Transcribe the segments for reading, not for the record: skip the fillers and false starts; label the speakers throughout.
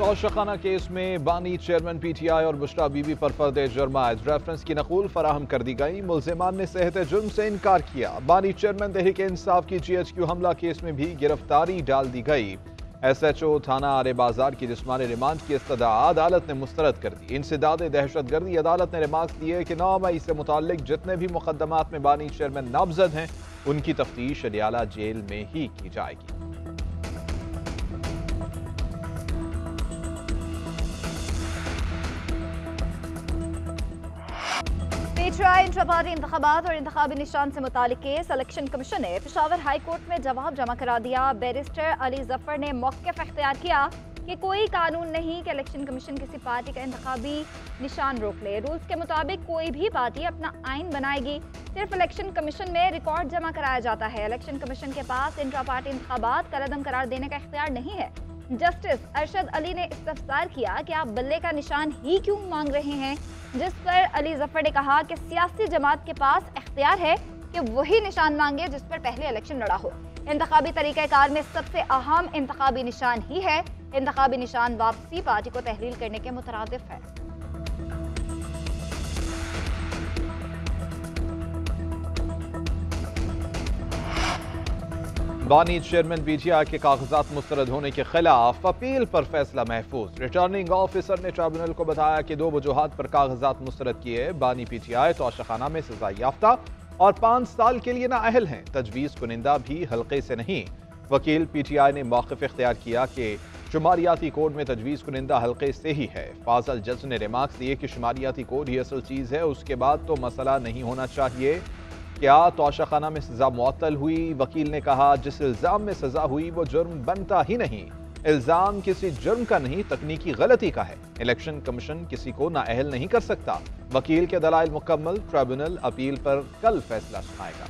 Speaker 1: Toshakhana case में बानी chairman PTI और बुशरा बीबी पर फर्द जुर्म आयद रेफरेंस की नकूल फराहम कर दी गई। मुल्जिमान ने सेहत जुर्म से इनकार किया। बानी चेयरमैन तहरीक इंसाफ की GHQ हमला केस में भी गिरफ्तारी डाल दी गई। SHO थाना आरे बाजार की जिस्मानी रिमांड की इस्तदा अदालत ने मुस्तरद कर दी। इंसदाद दहशतगर्दी अदालत ने रिमार्क्स दिए कि 9 मई से मुताल्लिक जितने भी मुकदमात में बानी चेयरमैन नामजद हैं उनकी तफ्तीश अडियाला जेल में ही की जाएगी।
Speaker 2: पीटीआई इंट्रा इंतखाबात और इंतखाबी निशान से मुतालिक केस इलेक्शन कमीशन ने पेशावर हाई कोर्ट में जवाब जमा करा दिया। बैरिस्टर अली जफर ने मौक़िफ़ इख्तियार किया कि कोई कानून नहीं कि इलेक्शन कमीशन किसी पार्टी का इंतखाबी निशान रोक ले। रूल्स के मुताबिक कोई भी पार्टी अपना आइन बनाएगी, सिर्फ इलेक्शन कमीशन में रिकॉर्ड जमा कराया जाता है। इलेक्शन कमीशन के पास इंट्रा पार्टी इंतखाबात कलअदम करार देने का इख्तियार नहीं है। जस्टिस अरशद अली ने इस्तफसार किया कि आप बल्ले का निशान ही क्यों मांग रहे हैं, जिस पर अली जफर ने कहा कि सियासी जमात के पास इख्तियार है कि वही निशान मांगे जिस पर पहले इलेक्शन लड़ा हो। इंतखाबी तरीक़ाकार में सबसे अहम इंतखाबी निशान ही है। इंतखाबी निशान वापसी पार्टी को तहलील करने के मुतरादिफ है।
Speaker 1: बानी चेयरमैन पीटीआई के कागजात मुस्तरद होने के खिलाफ अपील पर फैसला महफूज। रिटर्निंग ऑफिसर ने ट्रिब्यूनल को बताया कि 2 वजूहात पर कागजात मुस्तरद किए। बानी पीटीआई तोशाखाना में सजा याफ्ता और 5 साल के लिए नाअहल हैं। तजवीज़ कुनिंदा भी हल्के से नहीं। वकील पीटीआई ने मौक़िफ़ इख्तियार किया कि शुमारियाती कोड में तजवीज़ कुनिंदा हल्के से ही है। फाजल जज ने रिमार्क्स दिए कि शुमारियाती कोड ही असल चीज़ है, उसके बाद तो मसला नहीं होना चाहिए। क्या तोशाखाना में सजा मुअत्तल हुई? वकील ने कहा जिस इल्ज़ाम में सजा हुई वो जुर्म बनता ही नहीं। इल्ज़ाम किसी जुर्म का नहीं, तकनीकी गलती का है। इलेक्शन कमीशन किसी को नाअहल नहीं कर सकता। वकील के दलाइल मुकम्मल। ट्रिब्यूनल अपील पर कल फैसला सुनाएगा।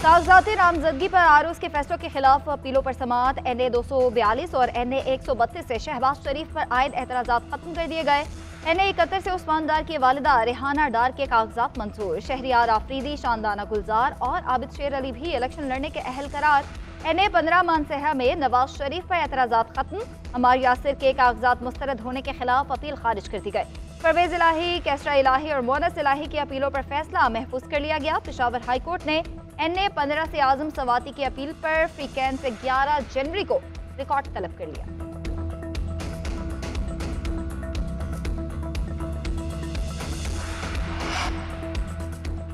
Speaker 2: कागजाती नामजदगी पर आरोज के फैसलों के खिलाफ अपीलों पर समाअत। NA 242 और NA 132 से शहबाज शरीफ पर आयद एतराज़ात खत्म कर दिए गए। NA 71 से उस्मान डार की वालिदा रेहाना डार के कागजात मंजूर। शहरियार आफरीदी, शानदाना गुलजार और आबिद शेर अली भी इलेक्शन लड़ने के अहल करार। NA 15 मानसहा में नवाज शरीफ पर एतराज़ात खत्म। अमार यासिर के कागजात मुस्तरद होने के खिलाफ अपील खारिज कर दी गई। परवेज इलाही, कैसरा इलाही और मोनस इलाही की अपीलों पर फैसला महफूज कर लिया गया। पेशावर हाई कोर्ट ने NA 15 से आजम सवाती की अपील पर फ्रीकैन से 11 जनवरी को रिकॉर्ड तलब कर लिया।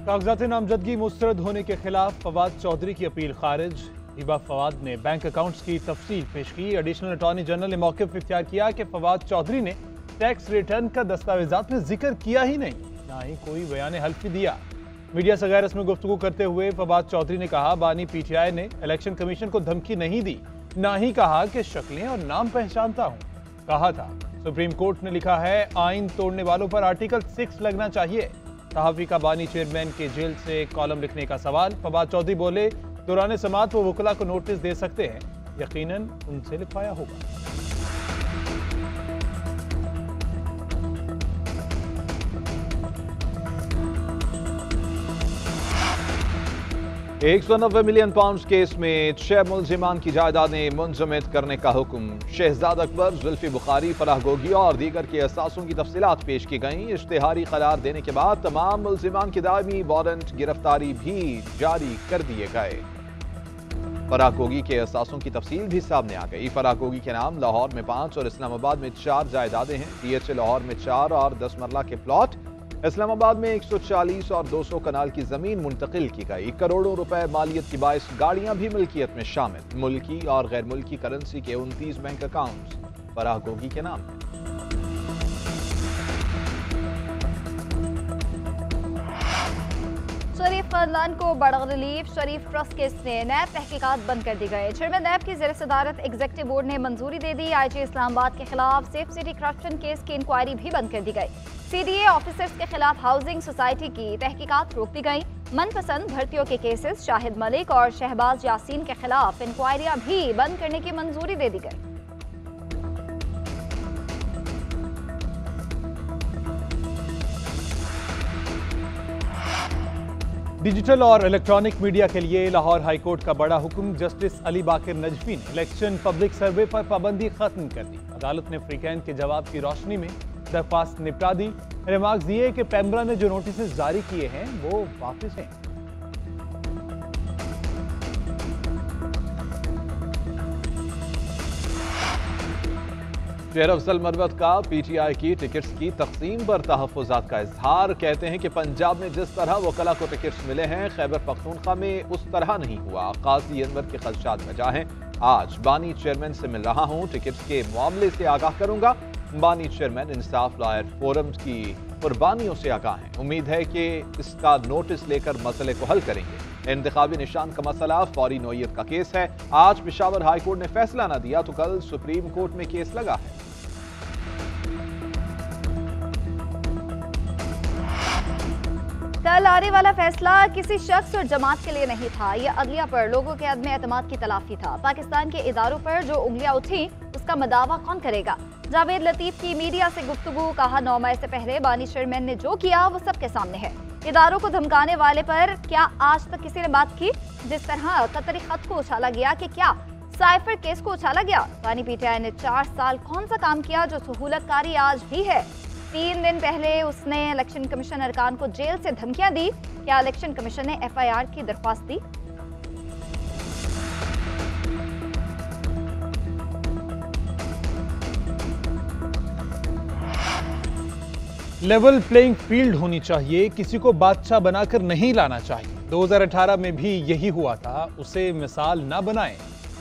Speaker 3: कागजात नामजदगी मुस्तरद होने के खिलाफ फवाद चौधरी की अपील खारिज। हिबा फवाद ने बैंक अकाउंट्स की तफसील पेश की। एडिशनल अटॉर्नी जनरल ने मौक़िफ़ इख्तियार किया कि फवाद चौधरी ने टैक्स रिटर्न का दस्तावेजात में जिक्र किया ही नहीं, ना ही कोई बयान हल्फी दिया। मीडिया से गैर रस्मी गुफ्तगू करते हुए फवाद चौधरी ने कहा बानी पीटीआई ने इलेक्शन कमीशन को धमकी नहीं दी, ना ही कहा कि शक्लें और नाम पहचानता हूं। कहा था सुप्रीम कोर्ट ने लिखा है आइन तोड़ने वालों पर आर्टिकल 6 लगना चाहिए। सहाफी का बानी चेयरमैन के जेल से कॉलम लिखने का सवाल। फवाद चौधरी बोले दौरान समाअत वो वकला को नोटिस दे सकते हैं, यकीनन उनसे लिखवाया होगा।
Speaker 1: 190 मिलियन पाउंड केस में 6 मुल्जिमान की जायदादें मुंजमद करने का हुक्म। शहजाद अकबर, जुल्फी बुखारी, फलाह गोगी और दीगर के असासों की तफसीलात पेश की गईं। इश्तिहारी करार देने के बाद तमाम मुल्जिमान की दायमी वारंट गिरफ्तारी भी जारी कर दिए गए। फलाह गोगी के असासों की तफसील भी सामने आ गई। फलाह गोगी के नाम लाहौर में 5 और इस्लामाबाद में 4 जायदादें हैं। DHA लाहौर में 4 और 10 मरला के प्लॉट, इस्लामाबाद में 140 और 200 कनाल की जमीन मुंतकिल की गई। करोड़ों रुपए मालियत की 22 गाड़ियां भी मिल्कियत में शामिल। मुल्की और गैर मुल्की करेंसी के 29 बैंक अकाउंट्स फलाह गोगी के नाम हैं।
Speaker 2: शरीफ खानदान को बड़ा रिलीफ। शरीफ ट्रस्ट केस में नैब तहकीकात बंद कर दी गई। चेयरमैन नैब की ज़ेर सदारत एग्जीक्यूटिव बोर्ड ने मंजूरी दे दी। IG इस्लामाबाद के खिलाफ सेफ सिटी करप्शन केस की इंक्वायरी भी बंद कर दी गई। CDA ऑफिसर्स के खिलाफ हाउसिंग सोसाइटी की तहकीकात रोक दी गई। मनपसंद भर्तियों के केसेस शाहिद मलिक और शहबाज यासीन के खिलाफ इंक्वायरियां भी बंद करने की मंजूरी दे दी गई।
Speaker 3: डिजिटल और इलेक्ट्रॉनिक मीडिया के लिए लाहौर हाई कोर्ट का बड़ा हुक्म। जस्टिस अली बाकिर नजफी ने इलेक्शन पब्लिक सर्वे पर पाबंदी खत्म कर दी। अदालत ने फ्रीकैन के जवाब की रोशनी में दरख्वास्त निपटा दी। रिमार्क्स दिए कि पेम्ब्रा ने जो नोटिस जारी किए हैं वो वापस हैं।
Speaker 1: शेर अफजल मरवत का पीटीआई की टिकट्स की तकसीम पर तहफ्फुज़ात का इजहार। कहते हैं कि पंजाब में जिस तरह वकला को टिकट्स मिले हैं खैबर पख्तूनख्वा में उस तरह नहीं हुआ। काजी अनवर के खदशात वजह हैं। आज बानी चेयरमैन से मिल रहा हूं, टिकट्स के मामले से आगाह करूंगा। बानी चेयरमैन इंसाफ लॉयर फोरम की कुर्बानियों से आगाह हैं। उम्मीद है कि इसका नोटिस लेकर मसले को हल करेंगे। इंतखाबी निशान का मसला फौरी नौयत का केस है। आज पेशावर हाई कोर्ट ने फैसला न दिया तो कल सुप्रीम कोर्ट में केस लगा है।
Speaker 2: कल आने वाला फैसला किसी शख्स और जमात के लिए नहीं था, यह अदलिया पर लोगों के अदम एतमाद की तलाफी था। पाकिस्तान के इदारों पर जो उंगलियां उठी उसका मदावा कौन करेगा। जावेद लतीफ की मीडिया से गुफ्तगू, कहा 9 मई से पहले बानी चेयरमैन ने जो किया वो सबके सामने है। इदारों को धमकाने वाले पर क्या आज तक किसी ने बात की। जिस तरह कतरी खत को उछाला गया कि क्या साइफर केस को उछाला गया। बानी पीटीआई ने 4 साल कौन सा काम किया जो सहूलतकारी आज भी है। 3 दिन पहले उसने इलेक्शन कमीशन अरकान को जेल से धमकियां दी। क्या इलेक्शन कमीशन ने FIR की दरख्वास्त दी।
Speaker 3: लेवल प्लेइंग फील्ड होनी चाहिए, किसी को बादशाह बनाकर नहीं लाना चाहिए। 2018 में भी यही हुआ था, उसे मिसाल ना बनाएं।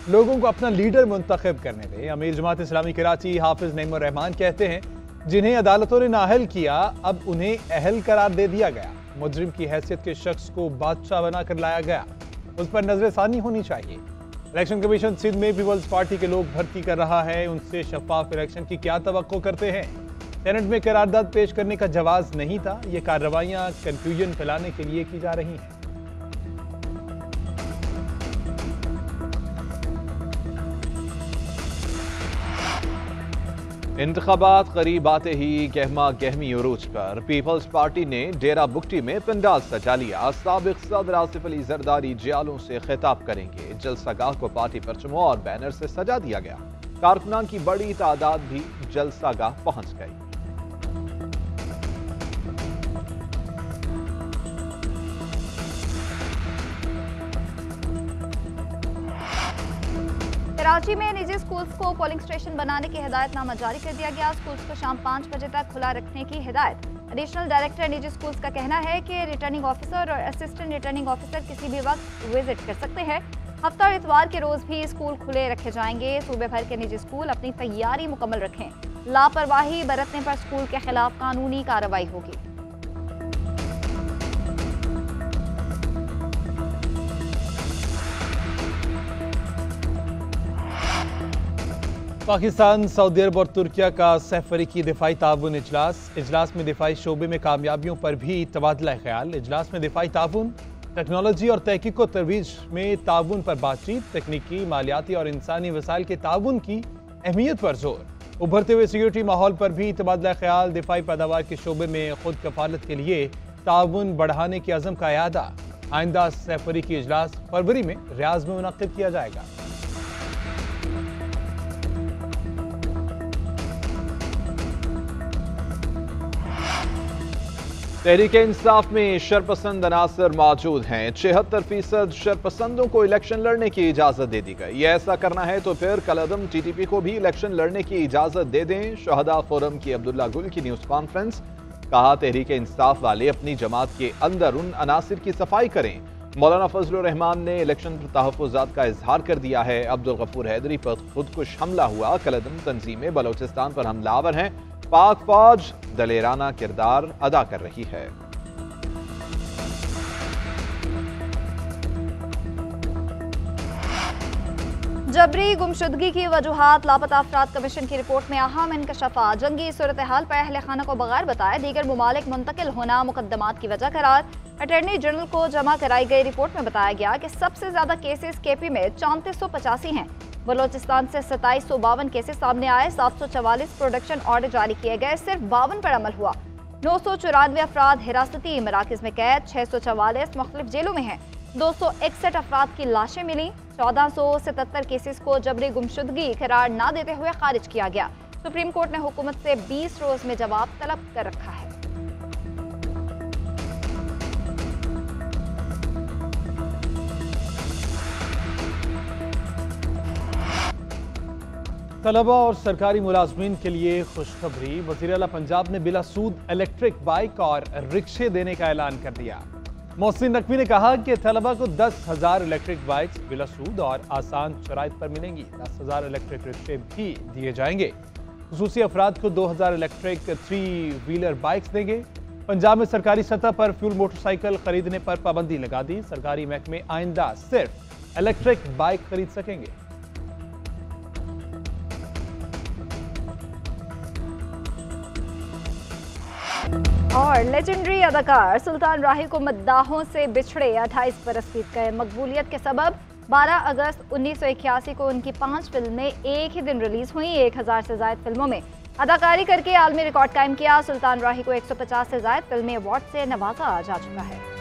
Speaker 3: लोगों को अपना लीडर मुंतखब करने दें। अमीर जमात इस्लामी कराची हाफिज नईमुर रहमान कहते हैं जिन्हें अदालतों ने नाअहल किया अब उन्हें अहल करार दे दिया गया। मुजरिम की हैसियत के शख्स को बादशाह बनाकर लाया गया, उस पर नजरसानी होनी चाहिए। इलेक्शन कमीशन सिंध में पीपल्स पार्टी के लोग भर्ती कर रहा है, उनसे शफाफ इलेक्शन की क्या तवक्को करते हैं। सेनेट में करारदाद पेश करने का जवाज नहीं था। ये कार्रवाइयां कंफ्यूजन फैलाने के लिए की जा रही हैं।
Speaker 1: इंतखाबात करीब आते ही गहमा गहमी उरूज पर पीपल्स पार्टी ने डेरा बुगटी में पंडाल सजा लिया। साबिक सदर आसिफ अली जरदारी जियालों से खिताब करेंगे। जलसागाह को पार्टी परचमों और बैनर से सजा दिया गया। कारकुनान की बड़ी तादाद भी जलसागाह पहुंच गई।
Speaker 2: कराची में निजी स्कूल्स को पोलिंग स्टेशन बनाने की हिदायतनामा जारी कर दिया गया। स्कूल्स को शाम 5 बजे तक खुला रखने की हिदायत। एडिशनल डायरेक्टर निजी स्कूल्स का कहना है कि रिटर्निंग ऑफिसर और असिस्टेंट रिटर्निंग ऑफिसर किसी भी वक्त विजिट कर सकते हैं। हफ्ता और इतवार के रोज भी स्कूल खुले रखे जाएंगे। सूबे भर के निजी स्कूल अपनी तैयारी मुकम्मल रखें। लापरवाही बरतने पर स्कूल के खिलाफ कानूनी कार्रवाई होगी।
Speaker 3: पाकिस्तान, सऊदी अरब और तुर्किया का सहफरीकी दिफाई ताउन इजलास में दिफाई शोबे में कामयाबियों पर भी तबादला ख्याल। इजलास में दिफाई ताउन, टेक्नोलॉजी और तहकीक व तरवीज में ताउन पर बातचीत। तकनीकी, मालियाती और इंसानी वसाइल के ताउन की अहमियत पर जोर। उभरते हुए सिक्योरिटी माहौल पर भी तबादला ख्याल। दिफाई पैदावार के शोबे में खुद कफालत के लिए ताउन बढ़ाने के अज़म का इरादा। आइंदा सहफरीकी इजलास फरवरी में रियाज में मुनक्किद किया जाएगा।
Speaker 1: तहरीक इंसाफ में शरपसंद अनासर मौजूद हैं। 76% शरपसंदों को इलेक्शन लड़ने की इजाजत दे दी गई। ऐसा करना है तो फिर कलअदम TTP को भी इलेक्शन लड़ने की इजाजत दे दें। शहदा फोरम की अब्दुल्ला गुल की न्यूज कॉन्फ्रेंस। कहा तहरीक इंसाफ वाले अपनी जमात के अंदर उन अनासिर की सफाई करें। मौलाना फजलुर रहमान ने इलेक्शन पर तहफ्फुज़ात का इजहार कर दिया है। अब्दुल गफूर हैदरी पर खुदकुश हमला हुआ। कलअदम तंजीमें बलोचिस्तान पर हमलावर हैं। पाक फौज दलेराना किरदार अदा कर रही है।
Speaker 2: जबरी गुमशुदगी की वजूहात, लापता अफराद कमीशन की रिपोर्ट में अहम इंकशाफात। जंगी सूरत हाल पर अहले खाना को बगैर बताए दीगर ममालिक मुंतकिल होना मुकदमात की वजह करार। अटॉर्नी जनरल को जमा कराई गई रिपोर्ट में बताया गया कि सबसे ज्यादा केसेस KP में 3485 हैं। बलोचिस्तान से 2752 केसेस सामने आए। 744 प्रोडक्शन ऑर्डर जारी किए गए, सिर्फ 52 पर अमल हुआ। 994 अफराद हिरासती मराकज में कैद, 644 मुख्तलिफ जेलों में हैं। 261 अफराद की लाशें मिली। 1477 केसेस को जबरी गुमशुदगी करार ना देते हुए खारिज किया गया। सुप्रीम कोर्ट ने हुकूमत से 20 रोज में जवाब तलब कर रखा है।
Speaker 3: तलबा और सरकारी मुलाजमीन के लिए खुशखबरी। वज़ीर आला पंजाब ने बिला सूद इलेक्ट्रिक बाइक और रिक्शे देने का ऐलान कर दिया। मोहसिन नकवी ने कहा कि तलबा को 10,000 इलेक्ट्रिक बाइक्स बिला सूद और आसान शराइत पर मिलेंगी। 10,000 इलेक्ट्रिक रिक्शे भी दिए जाएंगे। खुसूसी अफराद को 2,000 इलेक्ट्रिक 3 व्हीलर बाइक्स देंगे। पंजाब में सरकारी सतह पर फ्यूल मोटरसाइकिल खरीदने पर पाबंदी लगा दी। सरकारी महकमे आइंदा सिर्फ इलेक्ट्रिक बाइक खरीद सकेंगे।
Speaker 2: और लेजेंडरी अदाकार सुल्तान राही को मद्दाहों से बिछड़े 28 बरस बीत गए। मकबूलियत के सबब 12 अगस्त 1981 को उनकी 5 फिल्में एक ही दिन रिलीज हुई। 1000 से ज्यादा फिल्मों में अदाकारी करके आलमी रिकॉर्ड कायम किया। सुल्तान राही को 150 से ज्यादा फिल्मी अवार्ड से नवाजा जा चुका है।